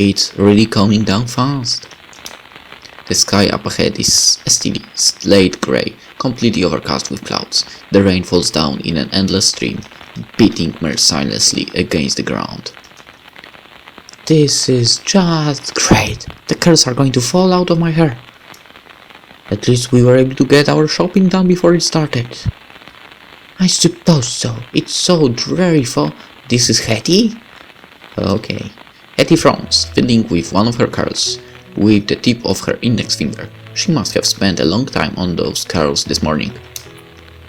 It's really coming down fast. The sky up ahead is a steady, slate grey, completely overcast with clouds. The rain falls down in an endless stream, beating mercilessly against the ground. This is just great! The curls are going to fall out of my hair. At least we were able to get our shopping done before it started. I suppose so. It's so dreadful. This is Hetty? Okay. Hetty frowns, fiddling with one of her curls, with the tip of her index finger. She must have spent a long time on those curls this morning.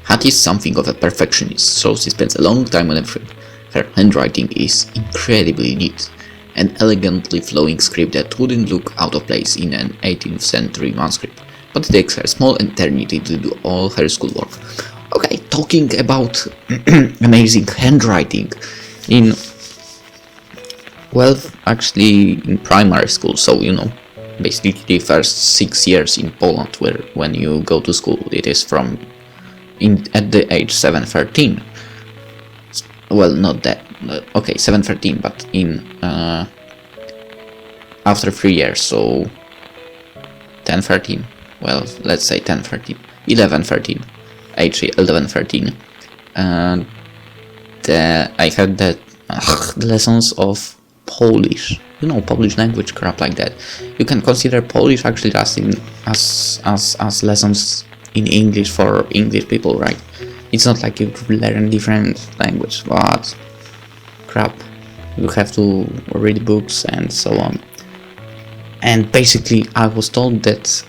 Hattie is something of a perfectionist, so she spends a long time on everything. Her handwriting is incredibly neat, an elegantly flowing script that wouldn't look out of place in an 18th century manuscript, but it takes her a small eternity to do all her schoolwork. Okay, talking about amazing handwriting, actually in primary school, so basically the first 6 years in Poland, where when you go to school it is at the age 7-13. Well, not that, okay, 7-13, but after 3 years, so 10-13, well, let's say 10-13, 11-13, age 11-13, and I had the lessons of Polish, Polish language, crap like that. You can consider Polish actually as lessons in English for English people, right? It's not like you learn different language, but crap, you have to read books and so on. And basically I was told that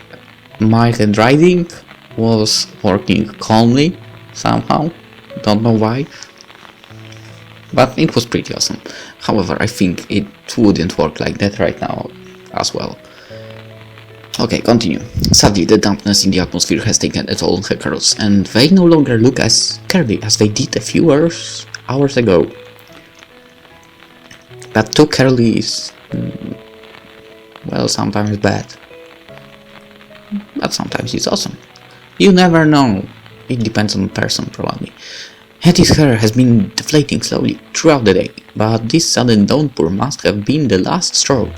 my handwriting was working calmly somehow, don't know why, but it was pretty awesome. However, I think it wouldn't work like that right now as well. Okay, continue. Sadly, the dampness in the atmosphere has taken a toll on her curls, and they no longer look as curly as they did a few hours ago. But too curly is, well, sometimes bad. But sometimes it's awesome. You never know. It depends on the person, probably. Hetty's hair has been deflating slowly throughout the day, but this sudden downpour must have been the last straw.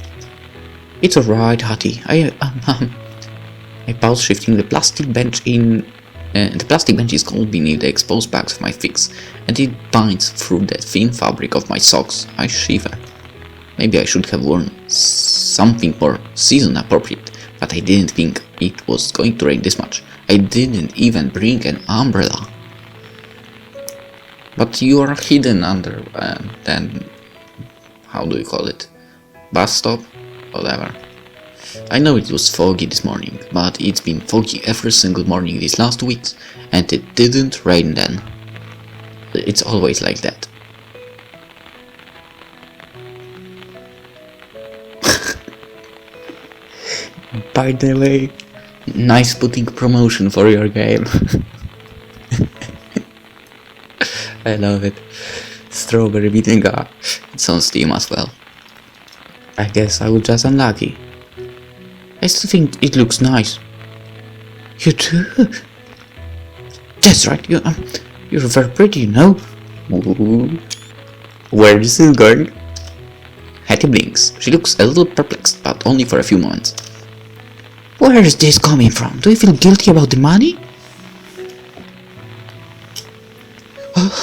It's alright, Hattie. I pause, shifting the plastic bench the plastic bench is cold beneath the exposed bags of my figs, and it binds through the thin fabric of my socks. I shiver. Maybe I should have worn something more season appropriate, but I didn't think it was going to rain this much. I didn't even bring an umbrella. But you are hidden under, how do you call it? Bus stop? Whatever. I know it was foggy this morning, but it's been foggy every single morning these last 2 weeks, and it didn't rain then. It's always like that. By the way, nice putting promotion for your game. I love it. Strawberry beating up. It's on Steam as well. I guess I was just unlucky. I still think it looks nice. You too? That's right, you're very pretty, Ooh. Where is this going? Hattie blinks. She looks a little perplexed, but only for a few moments. Where is this coming from? Do you feel guilty about the money?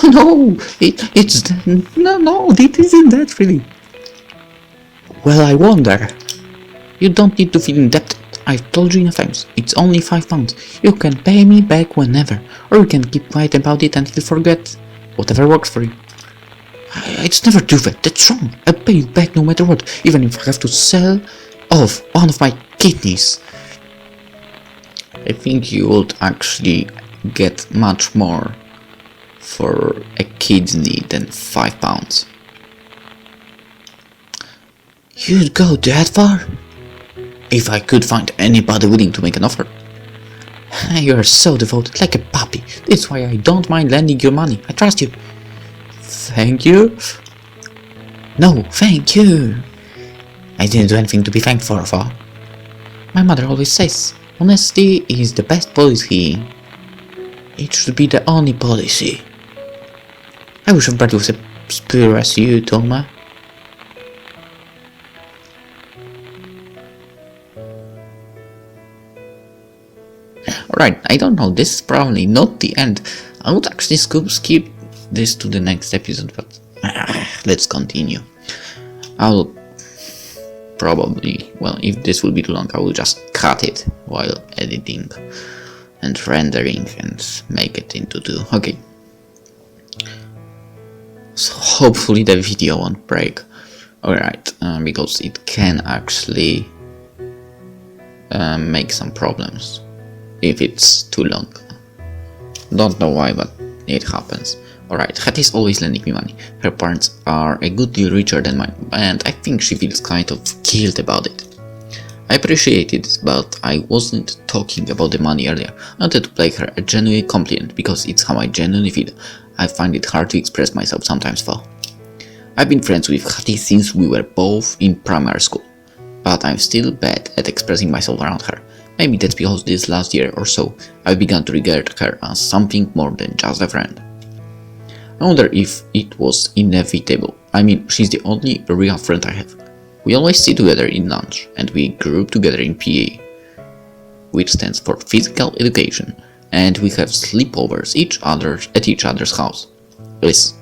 No, it isn't that really. Well, I wonder. You don't need to feel indebted. I've told you enough times. It's only £5. You can pay me back whenever, or you can keep quiet about it until you forget. Whatever works for you. It's never do that. That's wrong. I'll pay you back no matter what, even if I have to sell off one of my kidneys. I think you would actually get much more for a kidney than £5. You'd go that far? If I could find anybody willing to make an offer. You are so devoted, like a puppy. That's why I don't mind lending you money. I trust you. Thank you? No, thank you. I didn't do anything to be thankful for. My mother always says, honesty is the best policy. It should be the only policy. I wish everybody was as pure as you, Toma. Alright, I don't know, this is probably not the end. I would actually skip this to the next episode, but let's continue. I'll probably, well, if this will be too long, I will just cut it while editing and rendering and make it into two. Okay. So hopefully the video won't break. Alright, because it can actually make some problems if it's too long. Don't know why, but it happens. Alright, Hattie's always lending me money. Her parents are a good deal richer than mine, and I think she feels kind of guilt about it. I appreciate it, but I wasn't talking about the money earlier. I wanted to play her a genuine compliment because it's how I genuinely feel. I find it hard to express myself sometimes though. I've been friends with Hattie since we were both in primary school, but I'm still bad at expressing myself around her. Maybe that's because this last year or so I've begun to regard her as something more than just a friend. I wonder if it was inevitable. I mean, she's the only real friend I have. We always sit together in lunch, and we grew up together in PA, which stands for Physical Education, and we have sleepovers at each other's house. Listen,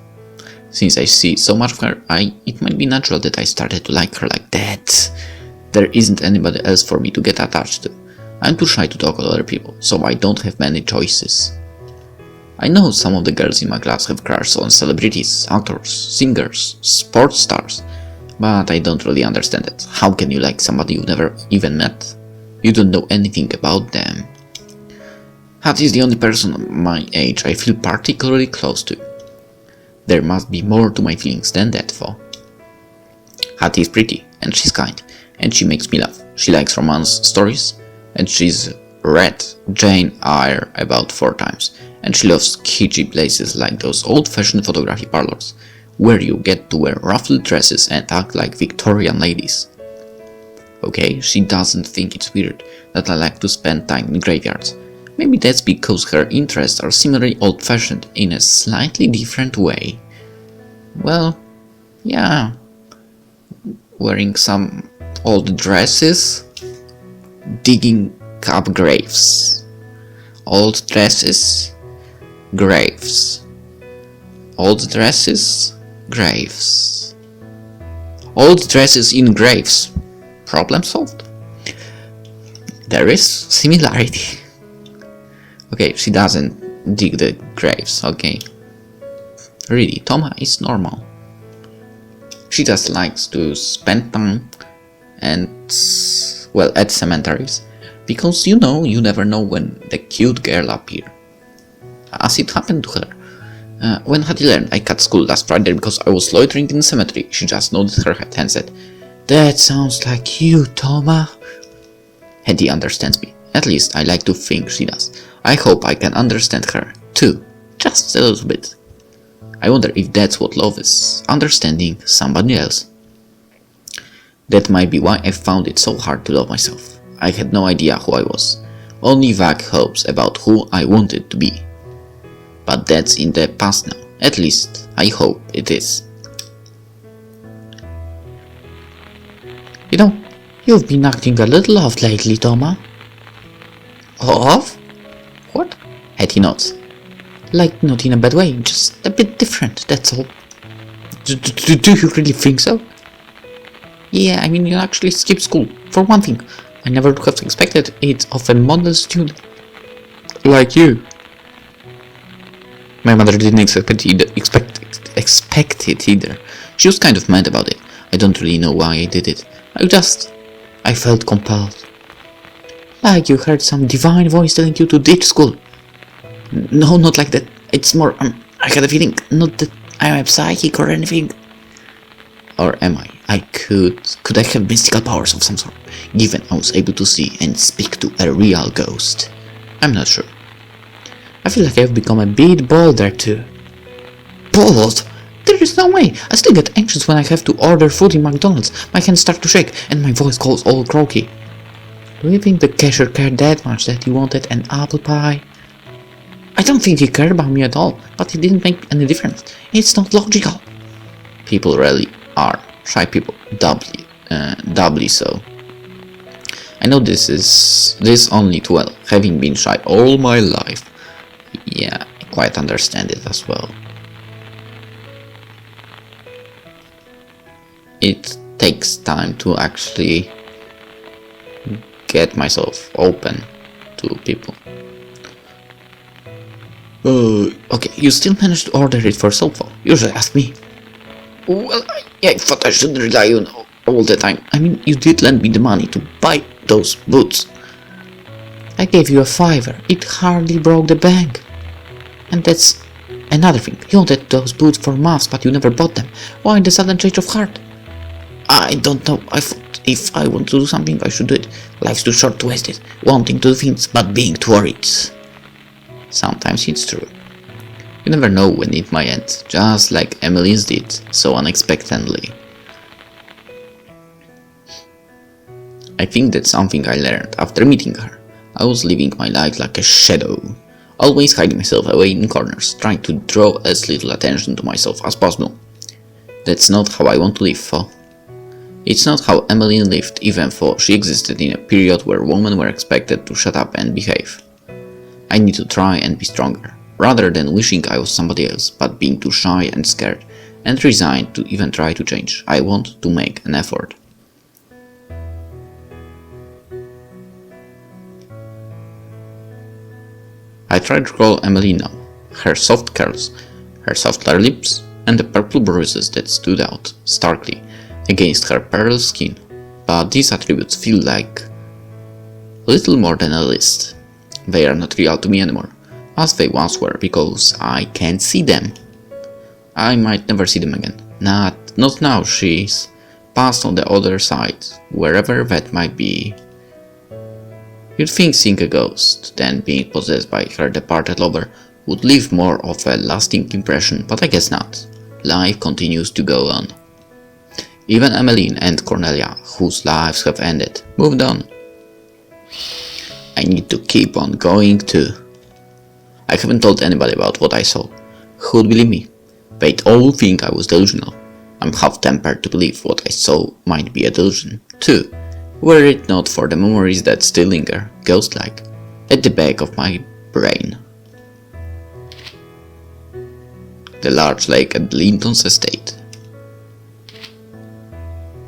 since I see so much of her, it might be natural that I started to like her like that. There isn't anybody else for me to get attached to. I'm too shy to talk to other people, so I don't have many choices. I know some of the girls in my class have crushes on celebrities, actors, singers, sports stars, but I don't really understand it. How can you like somebody you've never even met? You don't know anything about them. Hattie is the only person my age I feel particularly close to. There must be more to my feelings than that though. Hattie is pretty, and she's kind, and she makes me laugh. She likes romance stories, and she's read Jane Eyre about 4 times, and she loves kitschy places like those old-fashioned photography parlors, where you get to wear ruffled dresses and act like Victorian ladies. Okay, she doesn't think it's weird that I like to spend time in graveyards. Maybe that's because her interests are similarly old-fashioned in a slightly different way. Well, yeah, wearing some old dresses, digging up graves. Old dresses, graves. Old dresses, graves. Old dresses in graves. Problem solved. There is similarity. Okay, she doesn't dig the graves, okay. Really, Toma is normal. She just likes to spend time and, well, at cemeteries, because you never know when the cute girl appears. As it happened to her. When Hattie learned I cut school last Friday because I was loitering in the cemetery, she just nodded her head and said, "That sounds like you, Toma." Hattie understands me. At least I like to think she does. I hope I can understand her, too. Just a little bit. I wonder if that's what love is. Understanding somebody else. That might be why I found it so hard to love myself. I had no idea who I was. Only vague hopes about who I wanted to be. But that's in the past now. At least, I hope it is. You've been acting a little off lately, Toma. Off? What? Hattie nods. Like, not in a bad way, just a bit different, that's all. Do you really think so? Yeah, I mean, you actually skipped school, for one thing. I never would have expected it of a model student. Like you. My mother didn't expect it either. She was kind of mad about it. I don't really know why I did it. I felt compelled. Like you heard some divine voice telling you to ditch school. No, not like that. It's more, I had a feeling, not that I'm a psychic or anything. Or am I? Could I have mystical powers of some sort, given I was able to see and speak to a real ghost? I'm not sure. I feel like I've become a bit bolder too. Bold? There is no way. I still get anxious when I have to order food in McDonald's. My hands start to shake and my voice goes all croaky. Do you think the cashier cared that much that he wanted an apple pie? I don't think he cared about me at all, but it didn't make any difference. It's not logical. People really are. Shy people, doubly so. I know this only too well, having been shy all my life. Yeah, I quite understand it as well. It takes time to actually get myself open to people. Okay, you still managed to order it for Soulful. Usually ask me. Well, I thought I should rely on all the time. I mean, you did lend me the money to buy those boots. I gave you a $5. It hardly broke the bank. And that's another thing. You wanted those boots for months, but you never bought them. Why the sudden change of heart? I don't know. I thought if I want to do something, I should do it. Life's too short to waste it, wanting to do things, but being too worried. Sometimes it's true. You never know when it might end, just like Emily's did, so unexpectedly. I think that's something I learned after meeting her. I was living my life like a shadow, always hiding myself away in corners, trying to draw as little attention to myself as possible. That's not how I want to live, though. It's not how Emmeline lived, even though she existed in a period where women were expected to shut up and behave. I need to try and be stronger, rather than wishing I was somebody else, but being too shy and scared, and resigned to even try to change. I want to make an effort. I tried to call Emmeline now. Her soft curls, her soft lips, and the purple bruises that stood out starkly against her pearl skin, but these attributes feel like little more than a list. They are not real to me anymore, as they once were, because I can't see them. I might never see them again. Not now. She's passed on the other side, wherever that might be. You'd think seeing a ghost, then being possessed by her departed lover, would leave more of a lasting impression, but I guess not. Life continues to go on. Even Emmeline and Cornelia, whose lives have ended, moved on. I need to keep on going too. I haven't told anybody about what I saw. Who'd believe me? They'd all think I was delusional. I'm half-tempered to believe what I saw might be a delusion, too, were it not for the memories that still linger, ghost-like, at the back of my brain. The large lake at Linton's estate.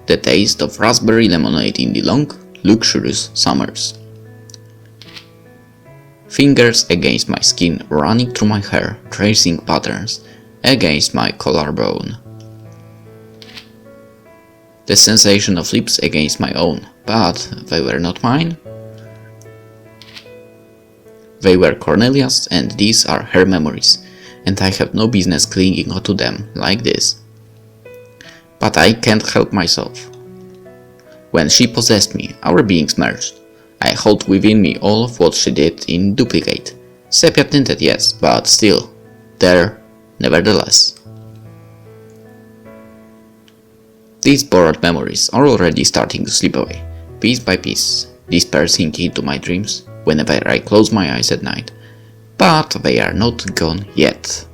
The taste of raspberry lemonade in the long, luxurious summers. Fingers against my skin running through my hair, tracing patterns against my collarbone. The sensation of lips against my own, but they were not mine. They were Cornelia's, and these are her memories, and I have no business clinging onto them like this. But I can't help myself. When she possessed me, our beings merged. I hold within me all of what she did in duplicate. Sepia tinted, yes, but still, there, nevertheless. These borrowed memories are already starting to slip away, piece by piece, dispersing into my dreams whenever I close my eyes at night. But they are not gone yet.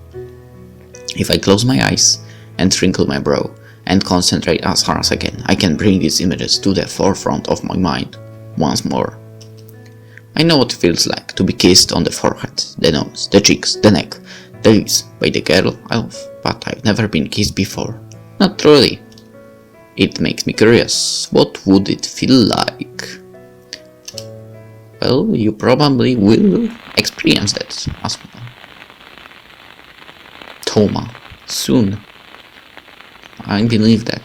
If I close my eyes and wrinkle my brow and concentrate as hard as I can bring these images to the forefront of my mind once more. I know what it feels like to be kissed on the forehead, the nose, the cheeks, the neck, the lips by the girl I love, but I've never been kissed before. Not truly. It makes me curious. What would it feel like? Well, you probably will experience that as well. Toma. Soon. I believe that.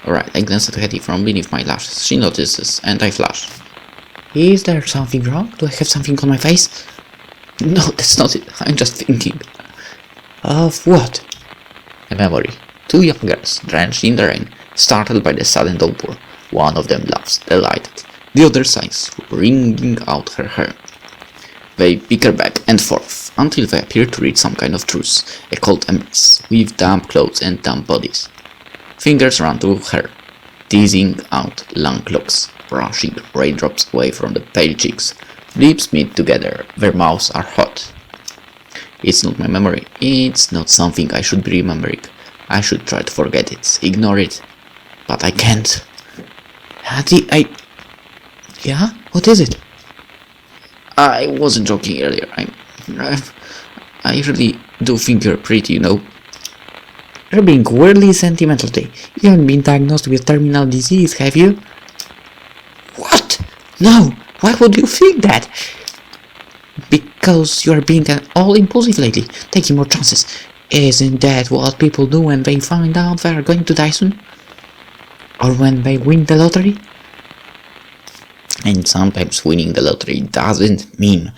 Alright, I glance at Hetty from beneath my lashes. She notices, and I flash. Is there something wrong? Do I have something on my face? No, that's not it. I'm just thinking. Of what? A memory. Two young girls, drenched in the rain, startled by the sudden downpour. One of them laughs, delighted. The other sighs, wringing out her hair. They bicker back and forth, until they appear to reach some kind of truce, a cold embrace, with damp clothes and damp bodies. Fingers run through her, teasing out long locks, brushing raindrops away from the pale cheeks. Lips meet together, their mouths are hot. It's not my memory, it's not something I should be remembering. I should try to forget it, ignore it, but I can't. Yeah? What is it? I wasn't joking earlier. I really do think you're pretty, you know. You're being weirdly sentimental today. You haven't been diagnosed with terminal disease, have you? What? No! Why would you think that? Because you're being all impulsive lately, taking more chances. Isn't that what people do when they find out they're going to die soon? Or when they win the lottery? And sometimes winning the lottery doesn't mean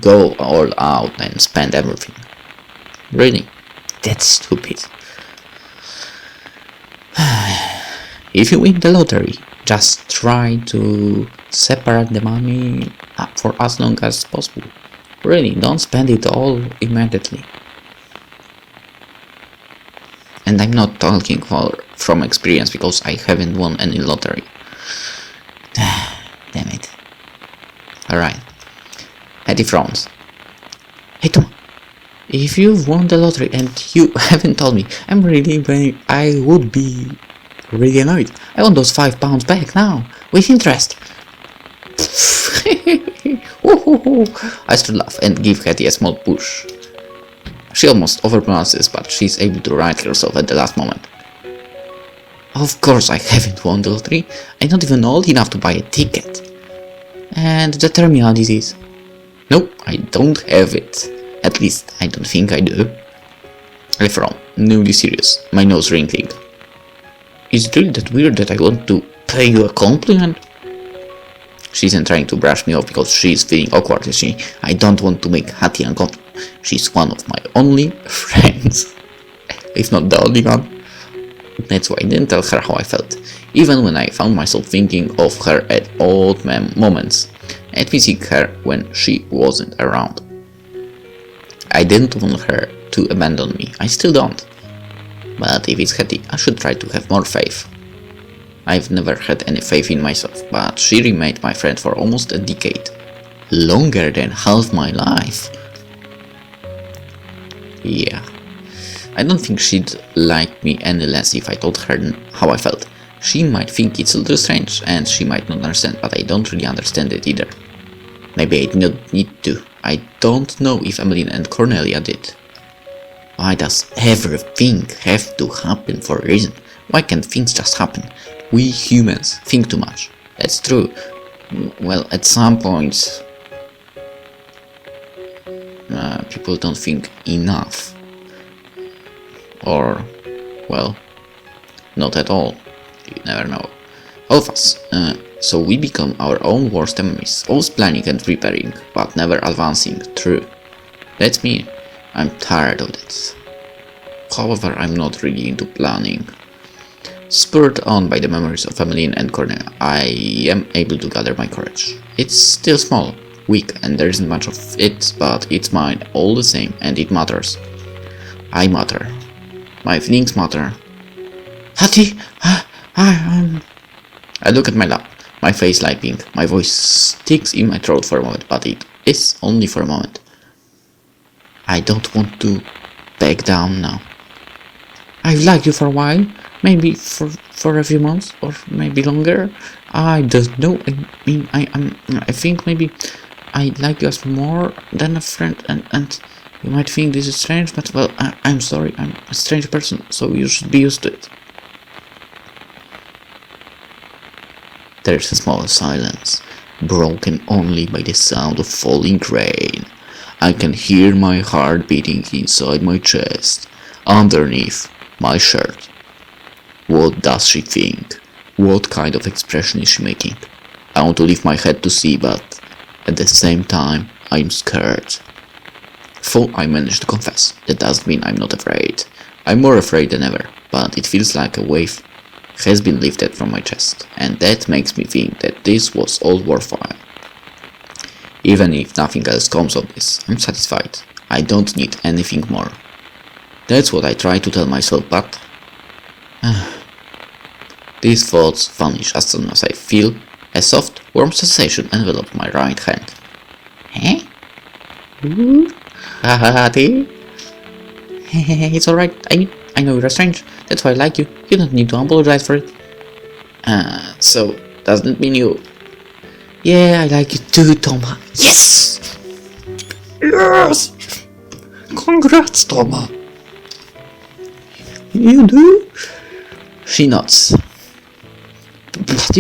go all out and spend everything. Really, that's stupid. If you win the lottery, just try to separate the money for as long as possible. Really, don't spend it all immediately. And I'm not talking from experience because I haven't won any lottery. Damn it. Alright. Hetty frowns. Hey Toma, if you've won the lottery and you haven't told me, I would be really annoyed. I want those £5 back now, with interest. I still laugh and give Hetty a small push. She almost overpronounces, but she's able to right herself at the last moment. Of course I haven't won the lottery. I'm not even old enough to buy a ticket. And the terminal disease. Nope, I don't have it. At least, I don't think I do. I frown, newly serious, my nose wrinkling. Is it really that weird that I want to pay you a compliment? She isn't trying to brush me off because she's feeling awkward, is she? I don't want to make Hattie uncomfortable. She's one of my only friends. If not the only one. That's why I didn't tell her how I felt, even when I found myself thinking of her at odd moments, and missing her when she wasn't around. I didn't want her to abandon me, I still don't. But if it's Hetty, I should try to have more faith. I've never had any faith in myself, but she remained my friend for almost a decade. Longer than half my life. Yeah. I don't think she'd like me any less if I told her how I felt. She might think it's a little strange, and she might not understand, but I don't really understand it either. Maybe I don't need to. I don't know if Emmeline and Cornelia did. Why does everything have to happen for a reason? Why can't things just happen? We humans think too much. That's true. Well, at some points, people don't think enough. Or, well, not at all. You never know. All of us. So we become our own worst enemies, always planning and preparing, but never advancing. True. That's me. I'm tired of that. However, I'm not really into planning. Spurred on by the memories of Emmeline and Cornelia, I am able to gather my courage. It's still small, weak, and there isn't much of it, but it's mine all the same, and it matters. I matter. My feelings matter. Hattie, I look at my lap, my face light pink, my voice sticks in my throat for a moment, but it is only for a moment. I don't want to back down now. I've liked you for a while, maybe for a few months, or maybe longer. I don't know. I think maybe I like you as more than a friend, and you might think this is strange, but well, I'm sorry, I'm a strange person, so you should be used to it. There's a small silence, broken only by the sound of falling rain. I can hear my heart beating inside my chest, underneath my shirt. What does she think? What kind of expression is she making? I want to lift my head to see, but at the same time, I'm scared. So I managed to confess. That doesn't mean I'm not afraid. I'm more afraid than ever, but it feels like a weight has been lifted from my chest, and that makes me think that this was all worthwhile. Even if nothing else comes of this, I'm satisfied. I don't need anything more. That's what I try to tell myself, but these thoughts vanish as soon as I feel a soft, warm sensation envelop my right hand. Eh? Hattie? It's alright. I know you're strange. That's why I like you. You don't need to apologize for it. So doesn't mean you... Yeah, I like it too, Toma. Yes! Yes! Congrats, Toma! You do? She nods. But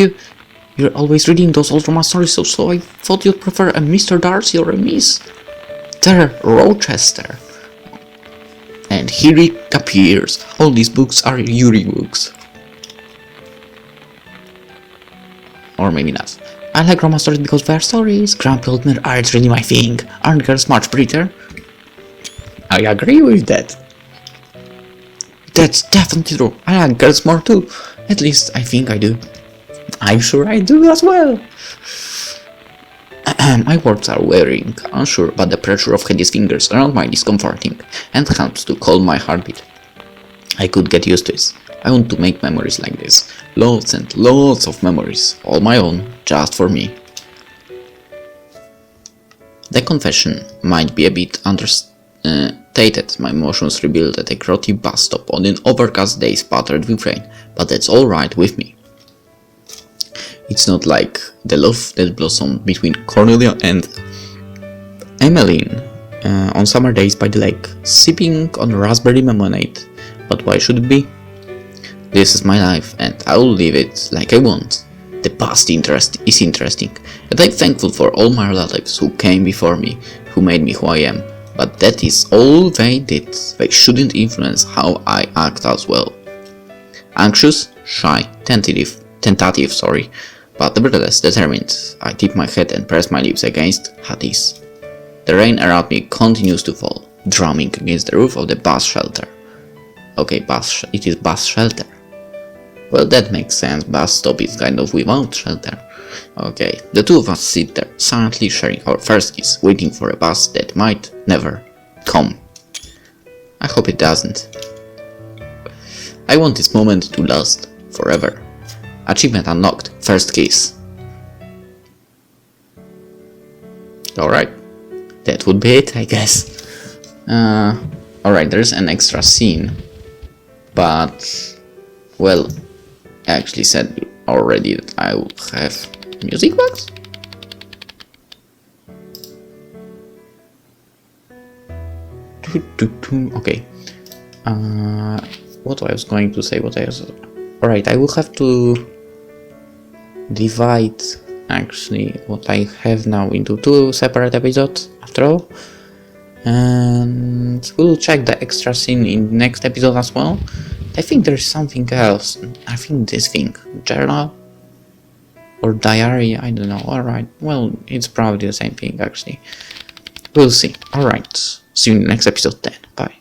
you're always reading those old romance stories, so I thought you'd prefer a Mr. Darcy or a Miss Rochester. And here it appears. All these books are Yuri books. Or maybe not. I like romance stories because they're stories. Grumpy old men aren't really my thing. Aren't girls much prettier? I agree with that. That's definitely true. I like girls more too. At least I think I do. I'm sure I do as well. My words are wearing, unsure, but the pressure of Hendy's fingers around mine is comforting and helps to calm my heartbeat. I could get used to this. I want to make memories like this. Lots and lots of memories. All my own, just for me. The confession might be a bit understated. My emotions rebuilt at a grotty bus stop on an overcast day spattered with rain, but that's alright with me. It's not like the love that blossomed between Cornelia and Emmeline on summer days by the lake, sipping on raspberry lemonade. But why should it be? This is my life, and I will live it like I want. The past is interesting, and I'm thankful for all my relatives who came before me, who made me who I am. But that is all they did. They shouldn't influence how I act as well. Anxious, shy, tentative, but nevertheless determined. I tip my head and press my lips against Hattie's. The rain around me continues to fall, drumming against the roof of the bus shelter. Okay, it is bus shelter. Well, that makes sense. Bus stop is kind of without shelter. Okay, the two of us sit there, silently sharing our first kiss, waiting for a bus that might never come. I hope it doesn't. I want this moment to last forever. Achievement unlocked. First kiss. Alright. That would be it, I guess. Alright, there's an extra scene. But, well, I actually said already that I will have music box? Okay. What I was going to say, Alright, I will have to divide actually what I have now into two separate episodes after all, and we'll check the extra scene in the next episode as well. I think there's something else. I think this thing, journal or diary, I don't know. Alright, well, it's probably the same thing actually. We'll see. Alright, see you in the next episode then. Bye.